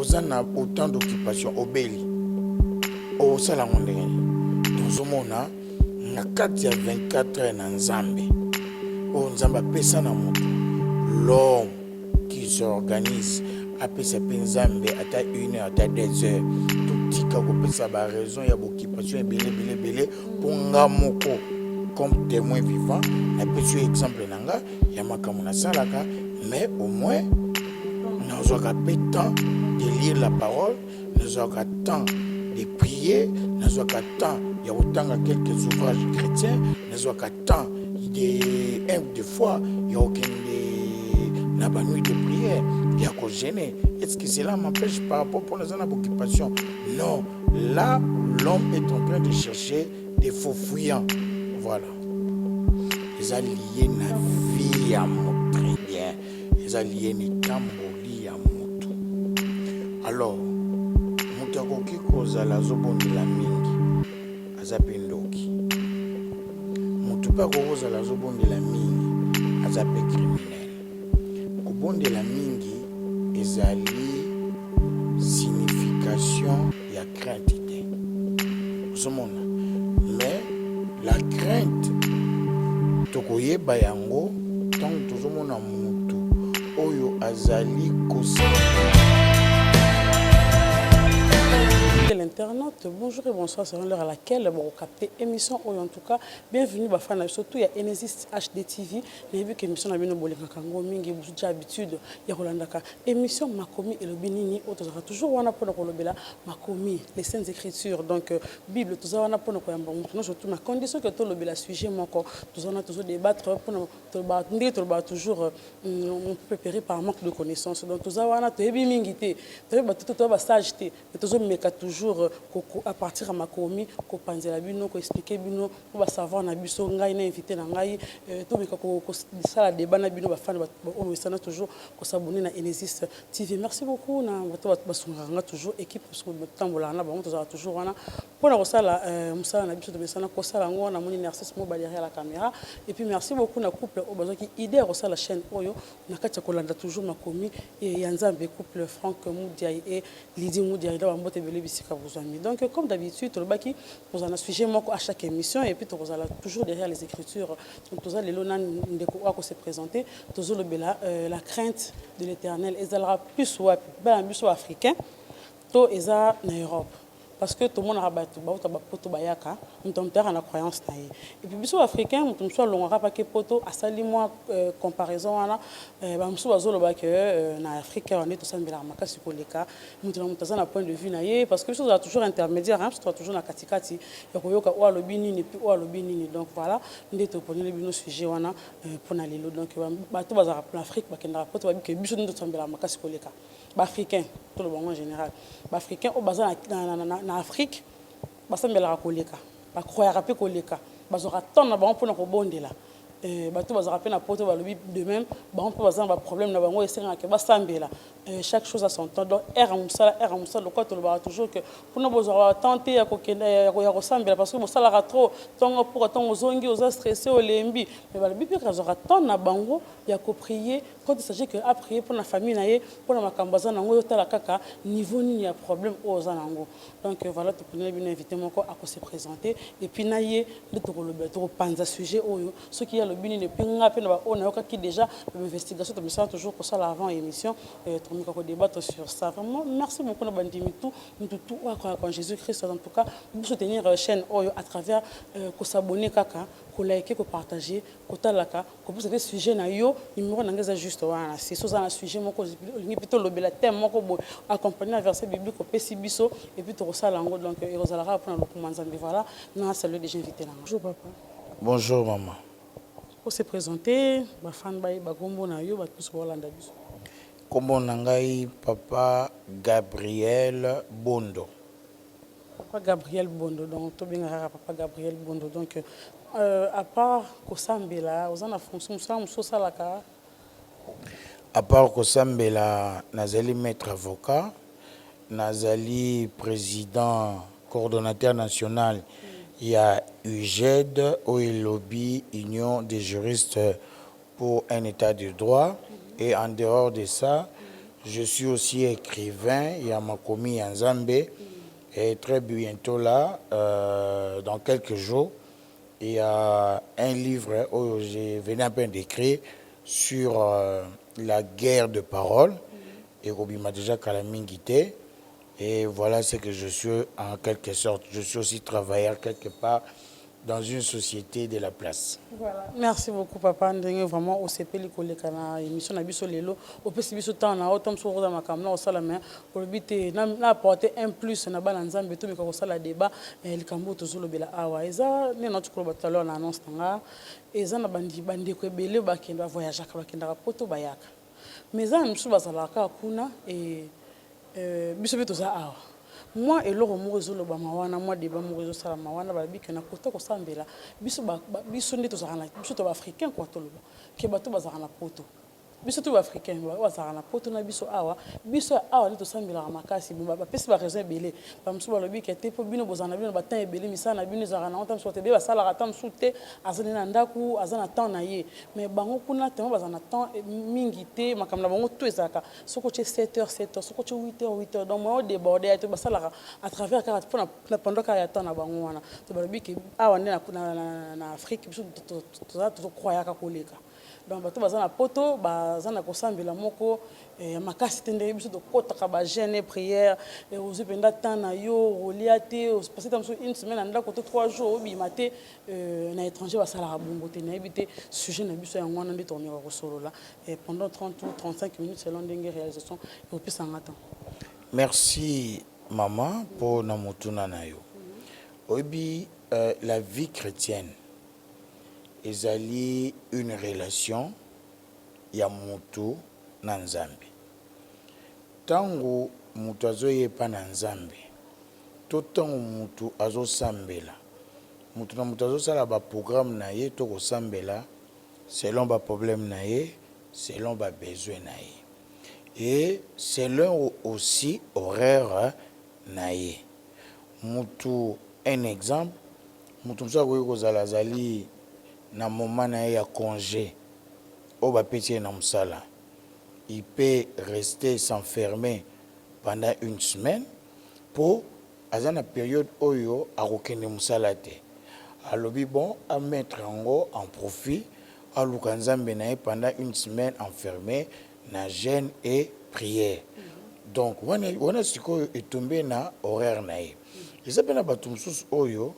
ozana autant d'occupation obeli osala ngondenge tozomona na kati ya 24 heures na nzambe o nzambe apesa na moto l'homme qui s'organise apesa pe nzambe ata 1 heure ata 2 heures totika kopesa ba raison ya occupation ebele pour nga moko comme témoin vivant napesi exemple nanga ya makambo nasalaka mais au moins nous avons temps de lire la parole, nous avons temps de prier, nous avons temps de autant quelques ouvrages chrétiens, nous avons temps de fois, il y a aucune nuit de prière, il y a qu'au gêner. Est-ce que cela m'empêche par rapport pour nos occupations? Non, là, l'homme est en train de chercher des faux fouillants. Voilà. Les alliés na vie à mon très bien. Les alliés ni tambo. Alors, mutakoki kozala zobondela mingi azapendoki. Mutupa kozala zobondela mingi azape criminel. Kobondela mingi ezali signification ya crainte. Osomona. Mais la crainte tokoyeba yango tant tozomona mutu oyo azali kosala. L'internaute, bonjour et bonsoir, c'est l'heure à laquelle vous captez émission ou en tout cas bienvenue à fan surtout il y a Enesis HD TV les vu que émission na bino boleka kango mingi vous avez habitude ya kolandaka émission makomi et le binini auto toujours wana pona kolobela makomi les saintes écritures donc bible tout ça wana pona koyamba mutu surtout na condition que to lobela sujet moko tout ça toujours débattre pona to ba toujours on peut préparer par manque de connaissances donc tout ça wana to ebi mingi te to ba sage te to meka toujours à partir à makomi ko panzela bino ko expliquer bino pour savoir na biso ngai na invité na ngai to meka ko sala débat na bino ba fan ba on toujours ko s'abonner na Enesis TV. Merci beaucoup na bato basunganga toujours équipe parce que tambola na ba on toujours wana pour na ko sala musala na biso to mesana ko sala ngo na moni Narcisse mo derrière la caméra et puis merci beaucoup na couple au besoin qui idée ko sala chaîne oyo na kati ko landa toujours makomi et yanzambe couple Franck Moudiaye et Lydie Moudiaye da mbote bele bisika vous amis. Donc comme d'habitude le baki vous en a sujet moko à chaque émission et puis vous allez toujours derrière les écritures donc vous allez lona ndeko ko se présenter toujours le bela la crainte de l'Éternel ezalera plus wa ba biso africain to eza na Europe parce que tout le monde a battu poto bayaka mutomtera na croyance na ye et puis biso africain mutomso longara pa ke poto asali moi comparaison wana ba muso bazolo ba que na Afrique on est tout sambela makasi koleka mutomtaza na point de vue na ye parce que biso toujours intermédiaire hein c'est toujours na katikati ya koyoka wa lobini ni puis wa lobini ni donc voilà ndeto poni le bino sujet wana pona lelo donc bato bazara pour l'Afrique ba kendra poto ba que biso ndeto sambela makasi koleka ba africain tout le monde en général ba africain au bazar na Afrique basambela koleka ba croyera pe koleka bazora tonna ba mpona ko bondela bato bazara pe na poto ba lobi de même ba on peut bazar ba problème na bango esenga ke basambela chaque chose à son temps donc era musala ko to ba toujours que pour nous bazora tenter ya kokenda ya kosambela parce que musala ra trop tongo pour tongo zongi oza stressé au lembi mais ba lobi pe bazora tonna bango ya ko prier quand il s'agit que à prier pour la famille na ye pour na makambaza nango yo tala kaka niveau ni ya problème oza nango donc voilà to prenez bien invité moko à se présenter et puis na ye de to panza sujet oyo ce qui a le bini ne pinga pe na ba on a qui déjà l'investigation de mission toujours pour ça avant émission to mika ko débattre sur ça vraiment merci beaucoup na bandimi tout quand Jésus-Christ en tout cas vous soutenir chaîne oyo à travers ko s'abonner kaka ko liker ko partager ko talaka ko poser des sujets na yo numéro nangeza juste wana c'est ça un sujet moko lingi plutôt lobela thème moko bo accompagner un verset biblique au pesi biso et puis to sala ngo donc et rosalara pour le kumanzambi voilà na salut déjà invité là. Bonjour papa. Bonjour maman. Pour se présenter ba fan ba gombo na yo ba tous bolanda biso. Kombo nangai papa Gabriel Bondo. Papa Gabriel Bondo donc to binga papa Gabriel Bondo donc à part kosambela ozana fonction ça salaka. À part kosambela nazali maître avocat, nazali président coordonnateur national, il y a UGED, lobby Union des juristes pour un état de droit, et en dehors de ça, Je suis aussi écrivain, il y a ma commis en Zambé. Et très bientôt là, dans quelques jours, il y a un livre où j'ai venu un peu d'écrire sur la guerre de parole. Et Roby m'a déjà calamité. Et voilà ce que je suis en quelque sorte. Je suis aussi travailleur quelque part dans une société de la place. Voilà. Merci beaucoup, papa. Ndenge vraiment au CP koleka na émission na biso lelo. Au pesi biso temps na autom so roza makamna au sala mais pour bité na apporter un plus na bana nzambe to miko sala débat likambo to zolo bela awa. Eza ne na tukolo batalo na annonce nga. Eza na bandi ko ebele ba kenda voyager ka ba kenda poto bayaka. Mais ça msu bazala ka kuna et biso bito za awa. Moi et loro mo rezolo ba mawana moi débat mo rezo sala mawana ba biki na kota ko sambela biso biso ndeto za kana biso to ba africain ko to loba ke bato bazaka na poto biso to ba africain bazaka na poto na biso awa ndeto sambela makasi ba pesi ba raison belé ba msu ba lobi ke te po bino bozana bino ba temps belé misana bino za kana ontam sote be ba sala ka tam sute azana na ndaku azana temps na ye mais bango kuna te bazana temps mingi te makamna bango to ezaka soko che 7h soko che 8h donc moi déborder to ba sala à travers car pendant qu'il y a temps na bango wana to ba lobi ke awa na Afrique biso to croya ka koleka donc bato bazana poto bazana kosambela moko makasi tende biso to kota ba jeûne prière et aux penda temps na yo reliate passer tam so une semaine anda ko 3 jours bi maté na étranger ba sala bongo te na ebité sujet na biso ya ngwana ndi tourner ko solola pendant 30 ou 35 minutes selon ndenge réalisation et puis ça attend. Merci maman pour namutuna na yo. Obi la vie chrétienne ezali une relation ya mutu na nzambe. Tango mutu azoyepa na nzambe, to tango mutu azosambela, mutu na mutu azosala ba programme na ye to kosambela selon ba problème na ye, selon ba besoin na ye. Et selon aussi horaire na ye. Mutu un exemple, mutu msa koyi kozala zali na moment na ye ya congé au bapetier na musala, il peut rester s'enfermer pendant une semaine pour azana période oyo akokende musala te. Alobi bon à mettre en profit à Lukanzambe na ye pendant une semaine enfermé na jeûne et prière. Donc wana sikoyo etombe na horaire na ye. Ezape na bato mususu oyo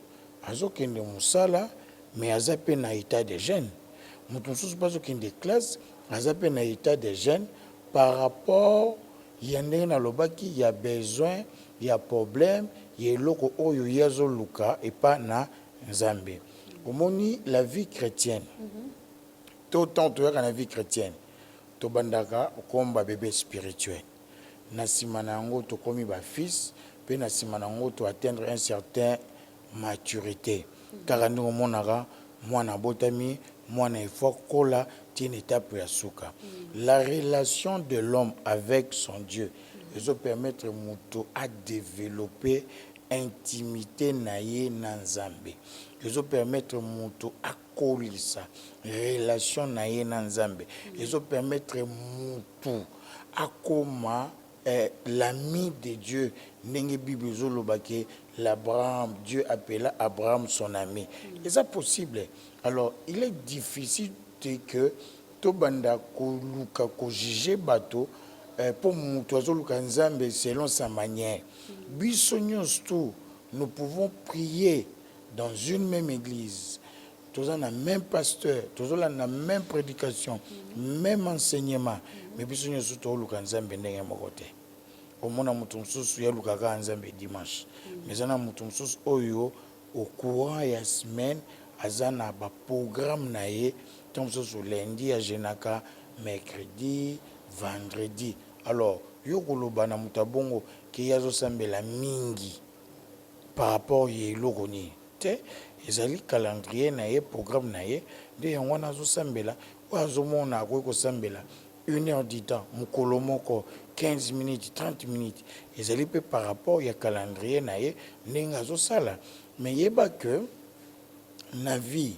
azokende musala mais azape na état de jeûne. Mutu mususu bazo kende classe azape na état de jeûne par rapport yandenge na lobaki ya besoin ya problème ya loko oyo yazo luka et pas na nzambe. Omoni la vie chrétienne. Autant tu as la vie chrétienne. To bandaka komba bébé spirituel. Na simana ngo to komi ba fils, pe na simana ngo to atteindre un certain maturité. Car nous monara mwana botami, mwana ifokola tine étape ya suka. La relation de l'homme avec son Dieu, ça permettre muto à développer intimité naye na nzambe. Ça permettre muto à kolisa relation naye na nzambe. Ça permettre mutu à koma l'ami de Dieu. Nenge Bible zolobake l'Abraham, Dieu appela Abraham son ami. Et ça possible. Alors, il est difficile que to banda ko luka ko juger bato pour mutu azoluka nzambe selon sa manière. Bisonyos nous pouvons prier dans une même église. Tous on a même pasteur, tous on a la même prédication, même enseignement. Mais bisonyos to luka nzambe ndenge mokote. Omona mutu mususu ya lukaka nzambe dimanche. Mais ana mutu mususu oyo au courant ya semaine azana ba programme na ye donc ce lundi à Jenaka, mercredi, vendredi. Alors yo koloba na mutabongo ki yazo sambela mingi par rapport ye lokoni te ezali calendrier na ye programme na ye de yango nazo sambela ozo mona ko sambela 1 heure du temps mukolo moko 15 minutes 30 minutes ezali pe par rapport ya calendrier na ye ndenge azo sala mais yeba que la vie,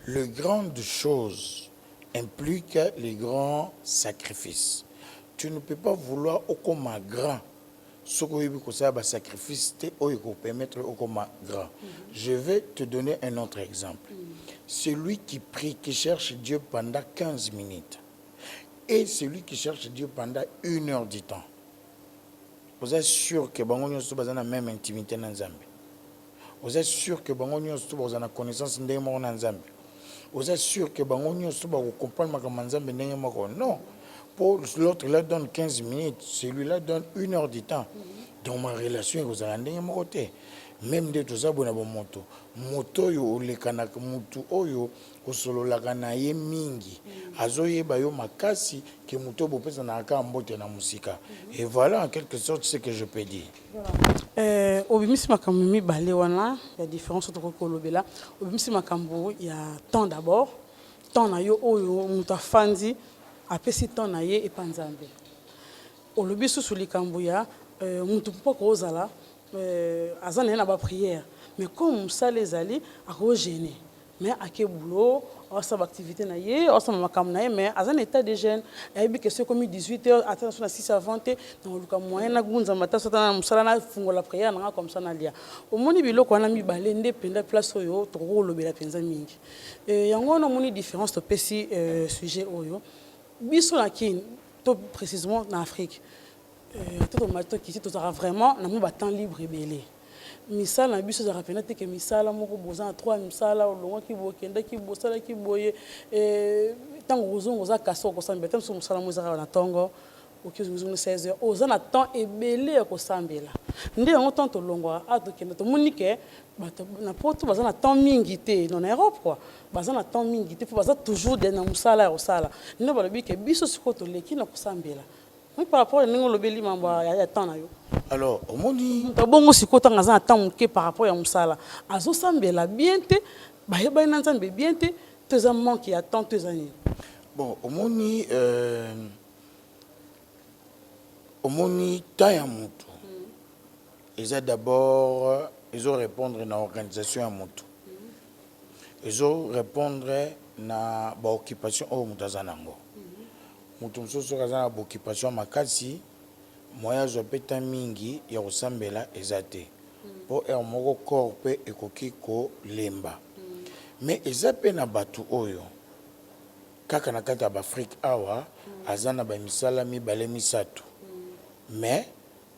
les grandes choses impliquent les grands sacrifices. tu ne peux pas vouloir au comme grand. Ce que ça va sacrifice te permettre au comme grand. Je vais te donner un autre exemple. Celui qui prie, qui cherche Dieu pendant 15 minutes et celui qui cherche Dieu pendant 1 heure du temps. Vous êtes sûr que bango nyonso baza na même intimité na Nzambe? Vous êtes sûr que bango nyonso baza na connaissance ndenge moko na Nzambe? Vous êtes sûr que bango nyonso ba comprendre makambo Nzambe ndenge moko? Non. Pour l'autre là donne 15 minutes, celui-là donne 1 heure du temps. Dans ma relation vous avez ndenge moko te. Même de tout ça bona bo moto. Moto yo olekana mutu oyo osololaka na ye mingi. Azoyeba yo makasi ke muto bo pesa na aka mbote na musika. Et voilà en quelque sorte ce que je peux dire. Obimisi makambo mibale wana, il y a différence entre kolobela. Obimisi makambo, il y a temps d'abord. Temps na yo oyo muta fandi apesi temps na ye epanzambe. Olobi susu likambo ya mutu poko ozala azana na ba prière. Mais comme ça les ali a gêné. Mais à quel boulot, à sa activité na ye, à sa makambo na ye, mais à un état de jeûne, et bien que c'est comme 18h, attention à 6h20, dans le cas moyen na gunza mata sota musala na fungo la prière na comme ça na lia. Au moni biloko wana mi balende penda place oyo to lobela penza mingi. Yango na moni différence to pesi sujet oyo. Biso na kin to précisément en Afrique. Tout le matin qui tout vraiment na mo ba temps libre belé. Misala na biso za rapena te ke misala moko boza na 3 misala olongo ki bokenda ki bosala ki boye tango ozongo za kaso ko sambela tango musala mo za na tongo okizungu 16h oza na temps ebele ko sambela nde yango temps to longwa ato kenda to monike bato na poto baza na temps mingi te non Europe quoi baza na temps mingi te po baza toujours de na musala ya osala nde balobi ke biso siko to leki na ko sambela. Oui, par rapport à l'engolobeli mamba ya temps na yo. Alors, au moni bongo siko tanga za temps muke par rapport ya musala. Azo sambela bien te, ba yeba na nzambe bien te, teza manque ya temps teza ni. Bon, au moni temps ya mutu. Ils ont d'abord ils ont répondre na organisation ya mutu. Ils ont répondre na ba occupation au mutazanango. Mutu msoso kaza na occupation makasi moya zo peta mingi ya kosambela ezate po er moko corps pe ekoki ko lemba mais ezape na batu oyo kaka na kata ba Afrique awa azana ba misala mibale misatu mais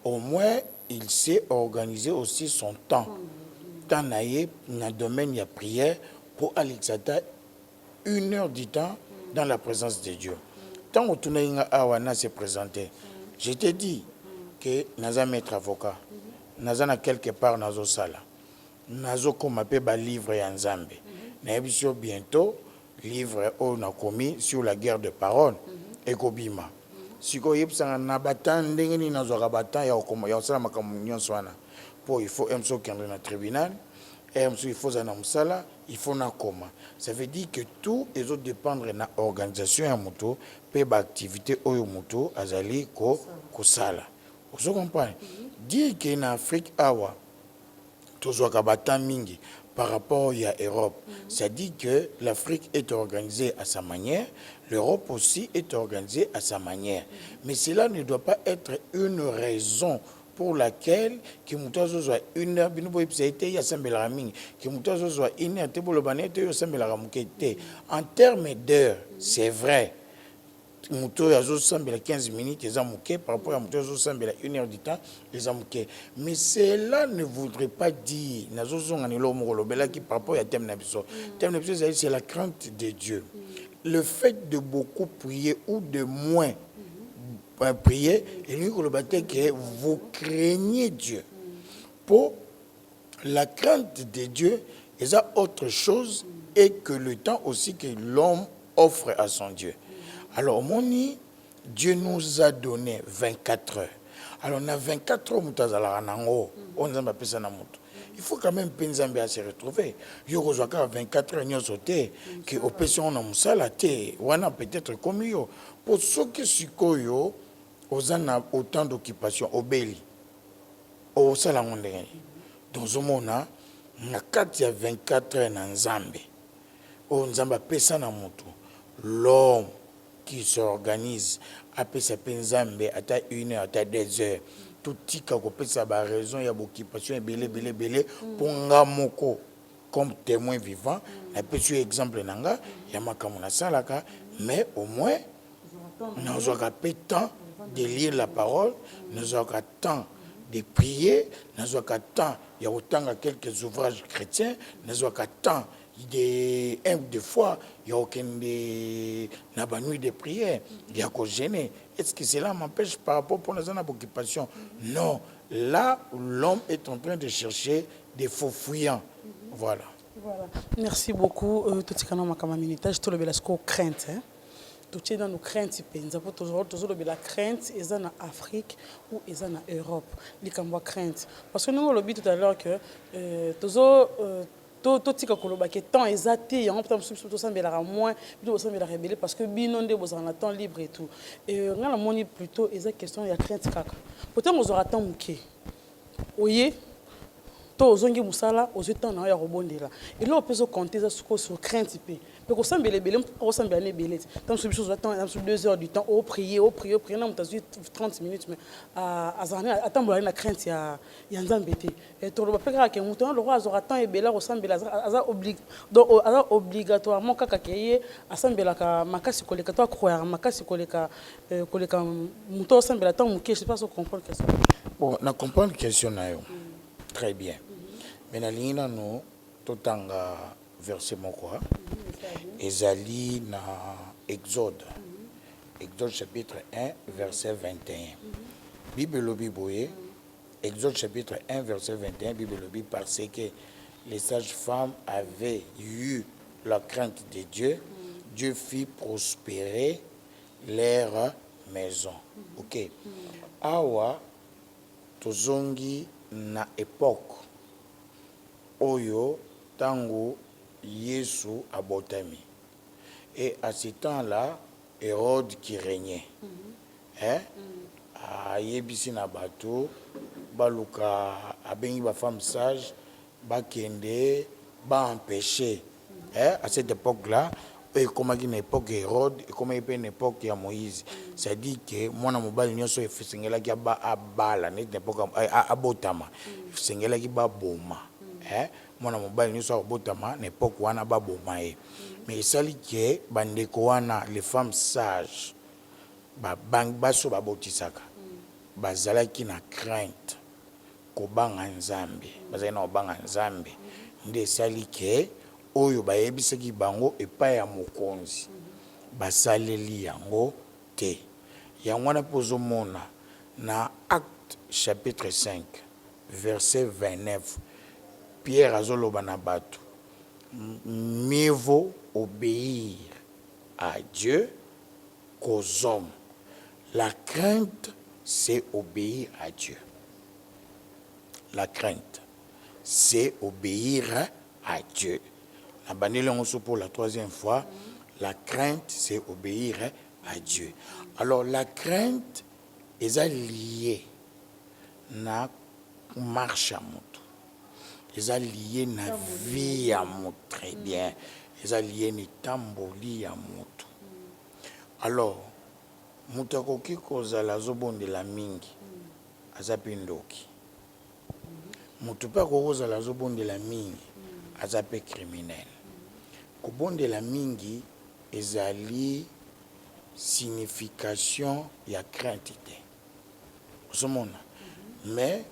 au moins il sait organiser aussi son temps dans naie na domaine ya prière pour alexata 1 heure du temps dans la présence de Dieu. Tant que tu as se présenter, je te dis que naza maître avocat, naza na quelque part nazo sala, nazo komape ba livre ya Nzambe. Na ebiso bientôt livre o na komi sur la guerre de parole et kobima. Siko yebsanga na batan ndenge ni nazo ka batan ya okoma ya sala makambo nyonso wana. Po il faut emso kendre na tribunal. Il faut un musala, il faut un coma. Ça veut dire que tout les autres dépendre de l'organisation à moto, peut activité au moto, azali ko sala. Vous comprenez? Dire qu'en Afrique awa, tous les mingi par rapport à l'Europe, ça dit que l'Afrique est organisée à sa manière, l'Europe aussi est organisée à sa manière. Mais cela ne doit pas être une raison pour laquelle qui mutazo soit 1 heure bino boy psaité ya sambela mingi qui mutazo soit 1 heure te bolobane te yo sambela mukete en termes d'heures c'est vrai muto yazo sambela 15 minutes les amuke par rapport à mutazo sambela 1 heure du temps les amuke mais cela ne voudrait pas dire nazo zonga ni lo moko lobela qui par rapport à thème na biso c'est la crainte de Dieu le fait de beaucoup prier ou de moins prier et lui que vous craignez Dieu. Pour la crainte de Dieu, il y a autre chose et que le temps aussi que l'homme offre à son Dieu. Alors, Dieu nous a donné 24 heures. Alors, on a 24 heures, il faut quand même Penzambe à se retrouver. Il y a 24 heures, que opération na musala te, wana peut-être comme yo. Pour ceux qui sont autant d'occupation obéli au salamonde dans ce monde na kati ya 24 heures na Nzambe o Nzamba pesa na moto l'homme qui s'organise apesa pe nzambe ata 1 heure ata 2 heures totika kopesa baraison ya boccupation ebele mpo nga moko comme témoin vivant napesi yo exemple na nga ya makambo nasalaka mais au moins nazwaka pe temps de lire la parole nazwaka temps de prier nazwaka temps ya kotanga quelques ouvrages chrétiens nazwaka temps des fois il y a aucune nuit de prière il y a qu'au gêner. Est-ce que cela m'empêche par rapport pour les occupation? Non, là l'homme est en train de chercher des faux fuyants. Voilà. Merci beaucoup. Tout ce qu'on a comme minute, tout le belasco crainte. Tout ce dans nos craintes, pensa pour toujours le la crainte est en Afrique ou est en Europe. Les cambois crainte. Parce que nous on l'a dit tout à l'heure que toujours tout tika koloba que temps exacté on peut tout ça mais la moins plutôt ça mais la rebelle parce que binondé vous en temps libre et tout et on a moni plutôt exact question il y a crainte kaka peut-être on aura temps muké oyé to ozongi musala ozetan na ya robondela et là on peut se compter ça sur crainte pe mais ko sambele belé ko sambele ne belé tant sur chose attend sur 2 heures du temps au prier na mutazu 30 minutes mais à zana attendre la crainte ya nzambete et to lo peka ke muto le roi azora temps et belé ko sambela aza obligatoirement kaka keye asambela ka makasi koleka to croire makasi koleka muto sambela temps muke je sais pas si comprendre question bon na comprendre question na yo. Très bien. Mais nous avons tout verset moko. Ezali na Exode. Exode chapitre 1, verset 21. Bible lobi boye. Exode chapitre 1, verset 21. Bible lobi parce que les sages-femmes avaient eu la crainte de Dieu. Dieu fit prospérer leur maison. Ok. Awa tozongi na époque oyo tango Yesu abotami et à ce temps-là Hérode qui régnait ayebisi na bato baluka abengi ba femme sage bakende ba empêcher à cette époque-là et comme une époque Hérode et comme une époque ya Moïse c'est-à-dire que mwana mobali nyonso efisengela ki ba abala net époque abotama efisengela ki ba boma mwana mobali nyonso abotama na époque wana ba boma mais sali que bandeko wana les femmes sages ba bang baso ba botisaka bazalaki na crainte ko banga nzambe bazali na banga nzambe nde sali que oyo bayebisaki bango epai ya mokonzi basaleli yango te yango wana pozomona na Acte chapitre 5 verset 29 Pierre azoloba na bato mieux vaut obéir à Dieu qu'aux hommes. La crainte c'est obéir à Dieu. La crainte c'est obéir à Dieu. Pour la troisième fois, la crainte, c'est obéir à Dieu. Alors, la crainte est liée à la marche à moto. Elle est liée à la vie à moto. Très bien. Elle est liée à la tamboli à moto. Alors, mutakoki kozala zobonde la mingi azapindoki. Mutupa kozala zobonde la mingi azape criminel. Kobonde la mingi ezali signification ya crainte te. Osomona. Mais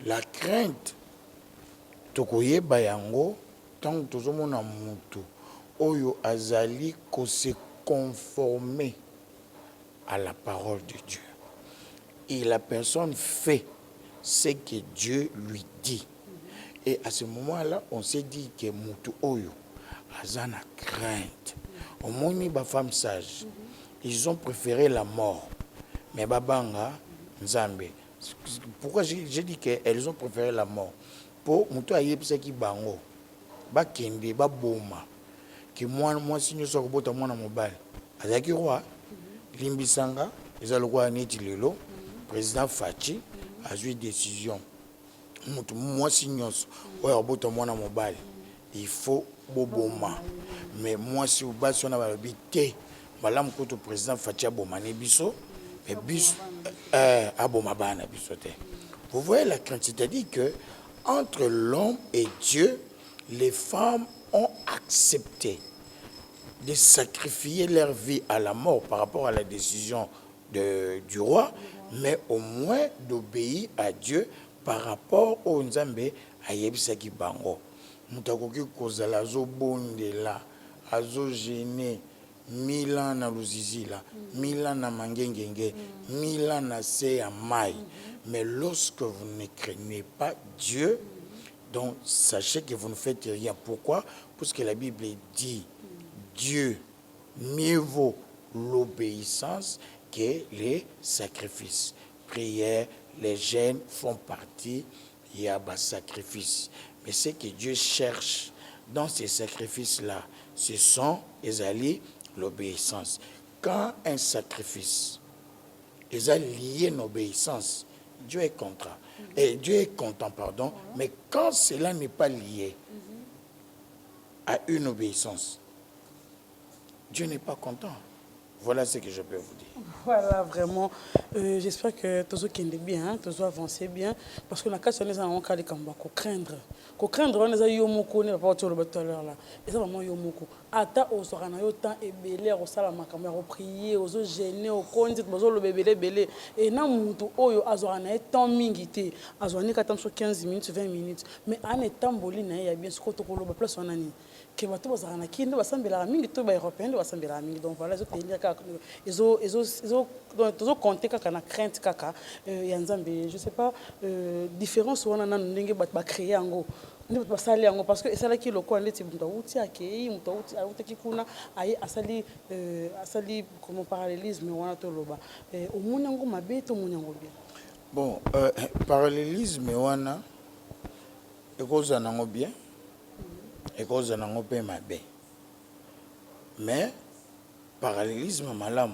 la crainte tokoyeba yango tant tozomona mutu oyo azali ko se conformer à la parole de Dieu. Et la personne fait ce que Dieu lui dit. Et à ce moment-là, on s'est dit que mutu oyo azana crainte. Au moins ba femme sage, ils ont préféré la mort. Mais babanga nzambe. Pourquoi j'ai dit qu'elles ont préféré la mort? Pour mutu ayebisa ki bango ba kende ba boma que moi si nous sommes bota mwana mobile azaki roi limbisanga ezalo kwa neti lelo président Fachi a eu décision. Moi si nyonso oyo bota mwana mobile il faut boboma mais moi si basi on a habité balam ko to président Fachi bomane biso Mais vous voyez la crainte, c'est-à-dire que entre l'homme et Dieu, les femmes ont accepté de sacrifier leur vie à la mort par rapport à la décision du roi, mais au moins d'obéir à Dieu par rapport au Nzambe à Yebisaki Bango. Mutakoki kozala zo bondela, azo gêné 1000 ans na Luzizila, 1000 ans na Mangengenge, 1000 ans na Seya Mai. Mais lorsque vous ne craignez pas Dieu, donc sachez que vous ne faites rien. Pourquoi? Parce que la Bible dit Dieu, mieux vaut l'obéissance que les sacrifices. Prière, les jeûnes font partie, il y a un sacrifice. Mais ce que Dieu cherche dans ces sacrifices-là, ce sont, l'obéissance. Quand un sacrifice est lié à l'obéissance, Dieu est content. Et Dieu est content, pardon. Mais quand cela n'est pas lié à une obéissance, Dieu n'est pas content. Voilà ce que je peux vous dire. Voilà, vraiment. J'espère que tous ceux qui sont bien, tous ceux avancent bien. Parce que la question est en cas de craindre. Craindre, on est yomoko, on n'est pas tout le tout à l'heure là. Et ça vraiment yomoko. Ata au sorana yo temps et belé au salama kamera au prier, aux gêner, au conduire, aux le bébé belé. Et na mutu oyo azorana est temps mingité. Azorani katam sur 15 minutes, 20 minutes. Mais en étant boli na ya bien ce que tu kolo ba place on ani. Que bato bazana kinde basambela mingi to ba européen basambela mingi. Donc voilà, ils ont compté kaka na crainte kaka yanzambe. Je sais pas différence on a ndenge ba créer ango. Ni ba sali ango parce que ça là qui le quoi ndeti muta uti akei muta uti kikuna ayi asali comment parallélisme wana to loba. Au munyango mabe to munyango bien. Bon, parallélisme wana ekoza nango bien. Ekoza nango pe mabe. Mais parallélisme malam,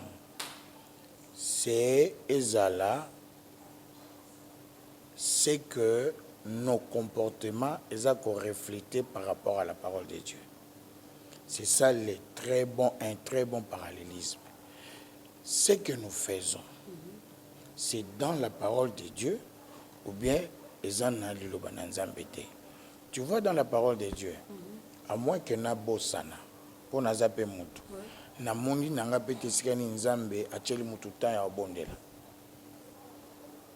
c'est ezala, c'est que nos comportements sont reflétés par rapport à la parole de Dieu. C'est ça un très bon parallélisme. Ce que nous faisons, c'est dans la parole de Dieu ou bien tu vois dans la parole de Dieu, à moins que na bosana, pour na zape mutu. Na moni nanga pete sikani nzambe acheli mutu temps ya bondela.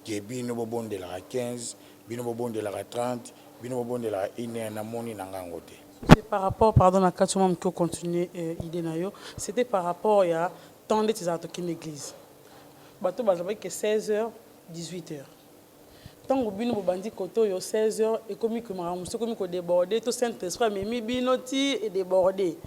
Bino bondela 15, bino bondela 30, bino bondela 1 na moni nanga ngote. C'est par rapport, pardon, à quand tu m'as continué idée nayo, c'était par rapport à temps de tes attaques en église. Bateau bazabaki que 16h, 18h. Tant que bino bandi koto yo 16h et comme que maramuso comme ko déborder tout Saint-Esprit mais mi binoti et déborder.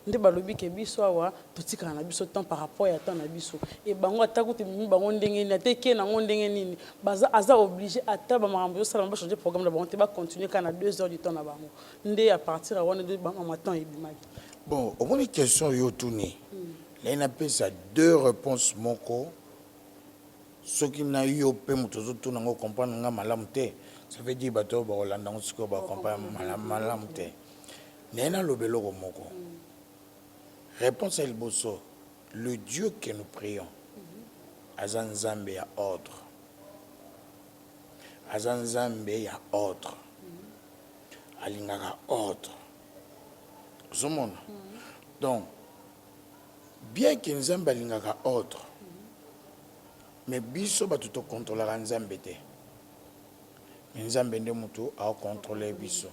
Nde balobi ke biso awa totika na biso temps par rapport à temps na biso et bango atakuti mi bango ndenge ni ateke na ndenge nini baza aza obligé ata ba marambo sala ba changer programme na bango te ba continuer kana 2 heures du temps na bango nde à partir à wana de bango matin et bimaki. Bon, au moins une question yo tourner. Là il appelle ça deux réponses moko. Ce qui n'a eu au peu muto zo tourner ngo comprendre nga malamu te. Ça veut dire bato ba Hollande ngo siko ba comprendre malamu te. Nena lobelo ko moko. Réponse à Elboso, le Dieu que nous prions, Azanzambe a ordre. Azanzambe a ordre. Alingaka ordre. Donc, bien que Nzambe alingaka ordre, mais biso ba tout contrôler Nzambe te. Nzambe nde mutu a contrôler biso.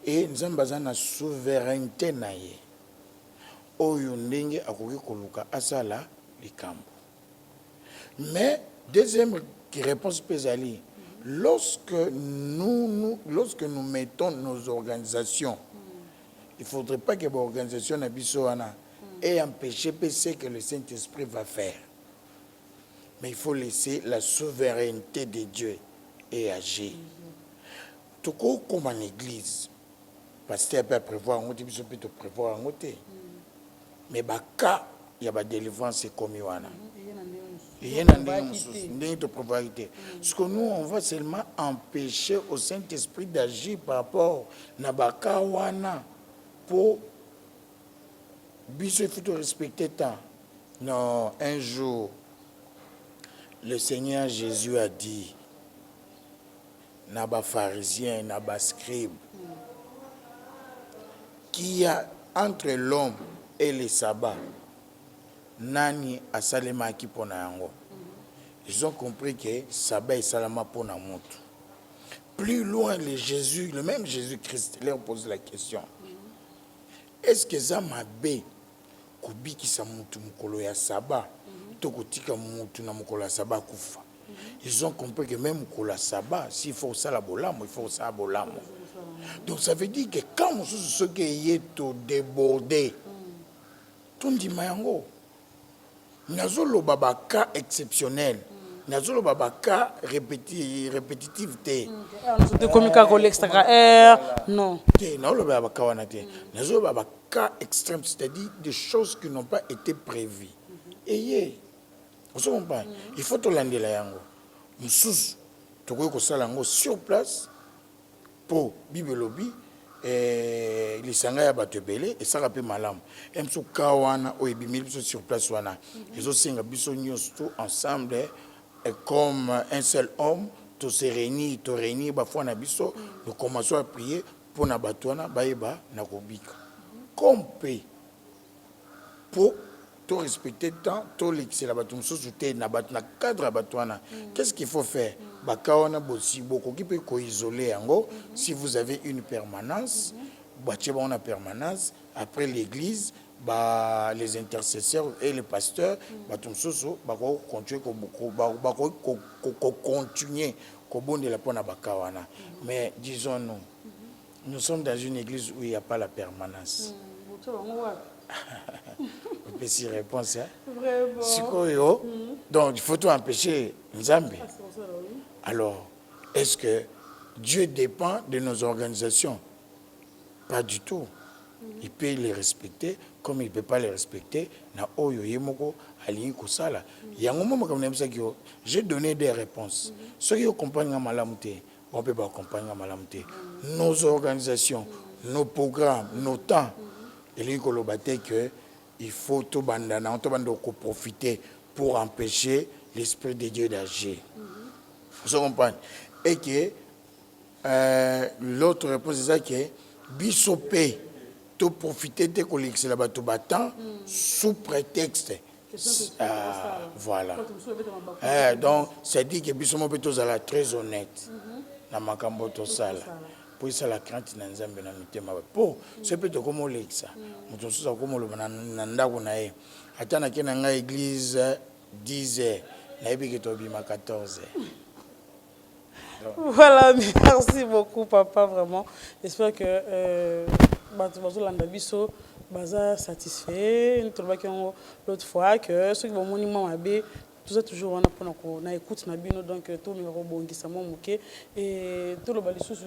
Et Nzambe azana souveraineté na ye. Oyo ndenge akoki koluka asala likambo. Mais deuxième réponse pesali, lorsque nous mettons nos organisations, il ne faudrait pas que l'organisation n'abissoana ait empêché ce que le Saint-Esprit va faire. Mais il faut laisser la souveraineté de Dieu et agir. Tout comme en église, parce que peut prévoir un côté, peut prévoir un côté. Mais baka il y a ba délivrance comme wana. Il y a une probabilité. Parce que nous on va seulement empêcher au Saint-Esprit d'agir par rapport na baka wana pour biso il faut respecter temps. Non, un jour le Seigneur Jésus a dit, Naba pharisien, Naba scribe, qu'il y a entre l'homme et le sabbat, nani asalema ki pona yango. Ils ont compris que sabbat est salama pona moto. Plus loin, le même Jésus-Christ leur pose la question. Est-ce que ça m'a bé kubiki sa mutu mukolo ya sabbat tokotika mutu na mukolo ya sabbat kufa? Ils ont compris que même mukolo ya sabbat, s'il faut ça la bolamo, il faut ça la bolamo. Donc ça veut dire que quand on se qui est tout débordé, tout dit mayango. Nazolo baba cas exceptionnel. Nazolo baba cas répétitif té. De comica ko l'extra non. Té nazolo baba cas wana té. Nazolo baba cas extrême, c'est-à-dire des choses qui n'ont pas été prévues. Et vous comprenez? Il faut to landela yango. Mususu tokoy ko sala yango sur place pour bibelobi les sanga ya bato ebele et ça rappelle malam emso kawana o ebimeli biso sur place wana les autres singa biso nyonso ensemble et comme un seul homme to se réunir ba fois na biso nous commençons à prier pour na bato wana baeba na kobika comme pe pour to respecter temps to l'excès la bato mususu te na bato na cadre bato wana qu'est-ce qu'il faut faire bakawana bosi boko qui peut isoler yango si vous avez une permanence bache ba on a permanence après l'église ba les intercesseurs et les pasteurs bato mususu bako continuer ko continuer ko bondela pona bakawana mais disons nous sommes dans une église où il n'y a pas la permanence. Petite réponse, hein? Vraiment. Donc, il faut tout empêcher Nzambe. Alors, est-ce que Dieu dépend de nos organisations? Pas du tout. Il peut les respecter comme il ne peut pas les respecter. J'ai donné des réponses. Ceux qui accompagnent Malamouté, on peut pas accompagner Malamouté. Nos organisations, nos programmes, nos temps, et il faut tout bandana, profiter pour empêcher l'Esprit de Dieu d'agir. Vous comprenez? Et que l'autre réponse c'est ça que bisopé tout profiter de collecter la bateau battant sous prétexte. Voilà. Donc c'est dit que bisomo peut tous aller très honnête. Na makambo to sala. Pour ça la crainte na nzambe na mitema po c'est peut-être comme Alexa mutu sosa comme le na ndako na ye atana ke na nga église 10h na yebi ke to bima 14h. Voilà, merci beaucoup papa, vraiment j'espère que bazo landa biso baza satisfait nous l'autre fois que ceux qui vont monument mabe tout ça toujours on a pour na écoute na bino donc tout me rebondisa mo moké et tout le bali susu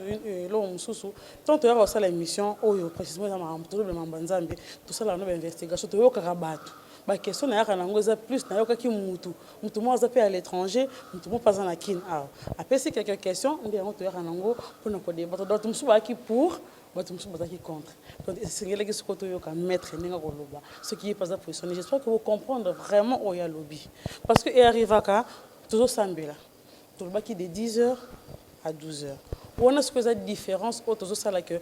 lo mususu tant to ya la émission oyo précisément za ma tout le mambanzambe tout ça la no investigation to yo karabato ba question na yaka nango za plus na yo ka ki mutu mo za pe à l'étranger mutu mo pas en kin après si quelques questions on dit on to yaka nango pour na ko débattre donc musu ba ki pour bato musu bazaki contre donc esengeli ce côté yo ka mettre ninga ko loba ce qui est pas à positionner j'espère que vous comprendre vraiment au ya lobby parce que et arriva ka toujours sambela tout le baki de 10h à 12h on a ce que ça différence au toujours ça là que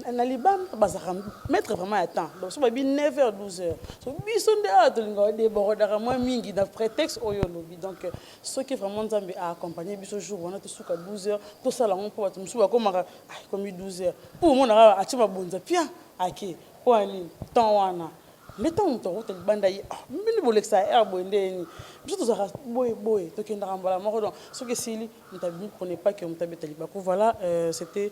na libam bazaka mettre vraiment à temps donc so ba bi 9h 12h so bisonde a to linga de borodara moi mingi da prétexte au yo lobby donc ce qui vraiment nzambe a accompagner biso jour on a to suka 12h to sala on po bato musu ba komaka comme 12h pour mon a atima bonza pia aki ko ani temps wana le temps to hotel banda yi mini bolexa er boendeni biso to saka boy to kenda rambala moko donc ce que sili ntabi connaît pas que mtabe taliba voilà c'était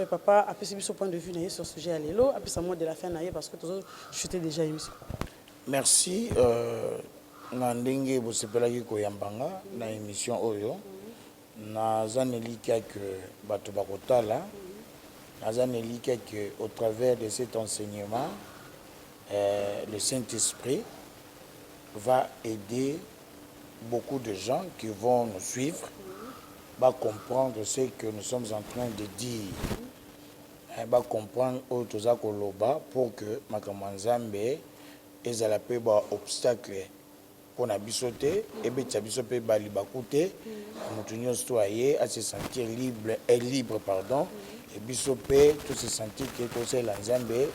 papa a pu son point de vue sur ce sujet à l'élo, a pu sa mot de la fin parce que toujours chuté déjà émission. Merci. Nandenge bosepelaki koyambanga na émission oyo. Nazaneli que bato bakotala. Nazaneli que au travers de cet enseignement, le Saint-Esprit va aider beaucoup de gens qui vont nous suivre. Va comprendre ce que nous sommes en train de dire. Va comprendre autres koloba pour que Makamanzambe ezala pe ba obstacle mpona biso te ebetisa biso mpe balibaku te motu nyonso to aye ase sentir libre pardon et biso mpe se sentir ke tosalela nzambe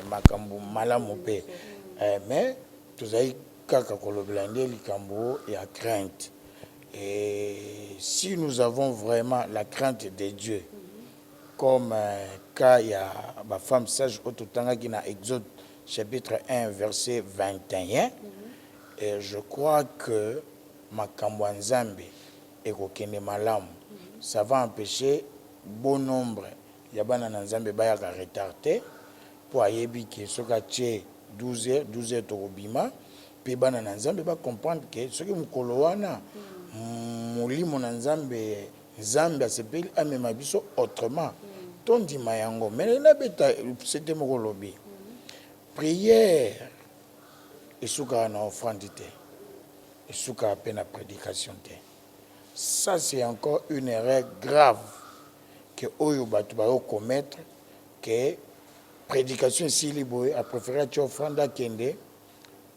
makambo malamu mpe mais tozali kaka kolobela nde likambo ya crainte. Et si nous avons vraiment la crainte de Dieu, comme quand il y a ma femme sage Ototanga qui na Exode chapitre 1 verset 21, et je crois que makambo nzambe et kokende malamu, ça va empêcher bon nombre ya bana na nzambe baya ka retardé pour ayebi ke soka tche 12h tokobima pe bana na nzambe ba comprendre que soki mukolo wana molimo na nzambe nzambe asepeli amema biso autrement tondima yango mais na beta c'était moko lobi prière esuka na offrande te esuka pe na prédication te. Ça c'est encore une erreur grave que oyo batu ba commettre que prédication ici libre a préféré tu offrande kende.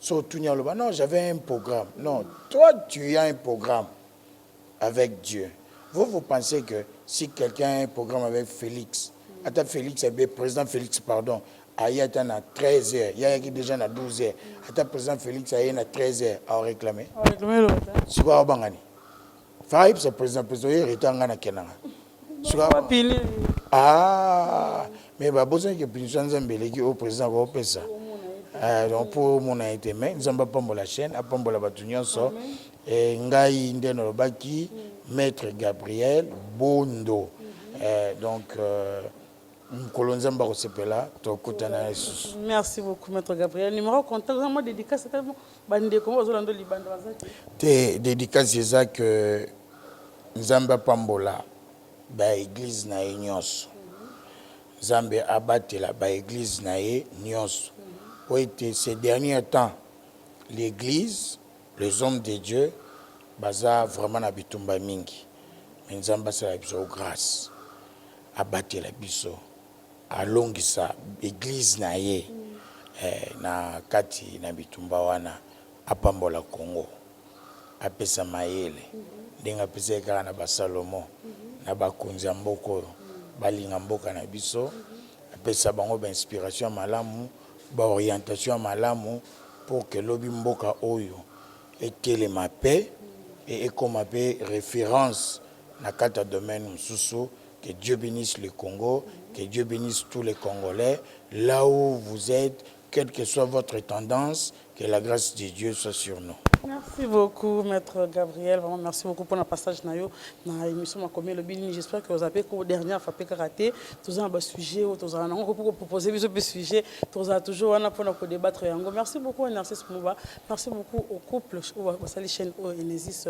Non, j'avais un programme. Non, toi, tu as un programme avec Dieu. Vous pensez que si quelqu'un a un programme avec Félix, attends Félix, président Félix, pardon, il y a 13h, il y a déjà 12h, attends président Félix, il y a 13h à réclamer. C'est quoi, Bangani? Faïb, c'est président, il est en train de ah, mais il y a besoin que le président ait ça. Donc pour mon été mais nous avons pas la chaîne à pombo la batunion so et ngai ndeno baki maître Gabriel Bondo donc kolonzamba ko sepela to kotana Jesus. Merci beaucoup maître Gabriel. Numéro contact vraiment dédicace c'était bande comme ozolando libando bazaki te dédicace ça que nzamba pambola ba église na nyonso Zambe abatela ba église na nyonso. Oui, ces derniers temps, l'Église, les hommes de Dieu, baza vraiment na bitumba mingi. Mais nous avons la biso grâce, abattre la biso, alongisa Église na ye, na kati na bitumba wana, apambola Congo, apesa mayele, denga pesa kaka na ba Salomo, na ba konzi mboko, balinga mboka na biso, apesa bango ba inspiration malamu. Orientation malamu pour que l'obi mboka oyo et ma paix et comme ma paix référence na kata domaine mususu. Que Dieu bénisse le Congo, que Dieu bénisse tous les Congolais là où vous êtes, quelle que soit votre tendance, que la grâce de Dieu soit sur nous. Merci beaucoup, maître Gabriel. Vraiment, merci beaucoup pour le passage dans l'émission. J'espère que vous avez au dernier fois raté. Tous un sujet, tous un pour proposer des sujets, tous a toujours un pour débattre. Merci beaucoup, Narcisse Mouba. Merci beaucoup au couple, au chaîne Enesis,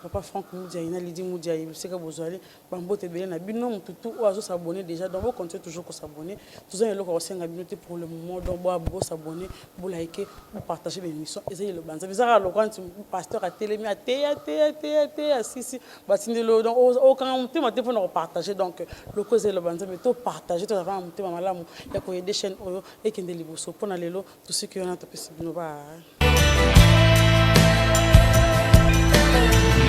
Papa Franck Moudia, Lydie Moudia, il sait que vous allez, Bambote Bélé, Binom, tout oiseau s'abonner déjà. Donc, vous continuez toujours à s'abonner. Tous un lot aussi en pour le moment. Donc, vous s'abonner, vous liker, vous partager l'émission. Essayez le banza. Vous avez le pasteur a télé, à si, donc aucun thème pour partager. Donc, le cause est le banza, mais tout partager, tout avant, il y a des chaînes et qui ont des libres. Pour aller là, tout ce qui est en train de se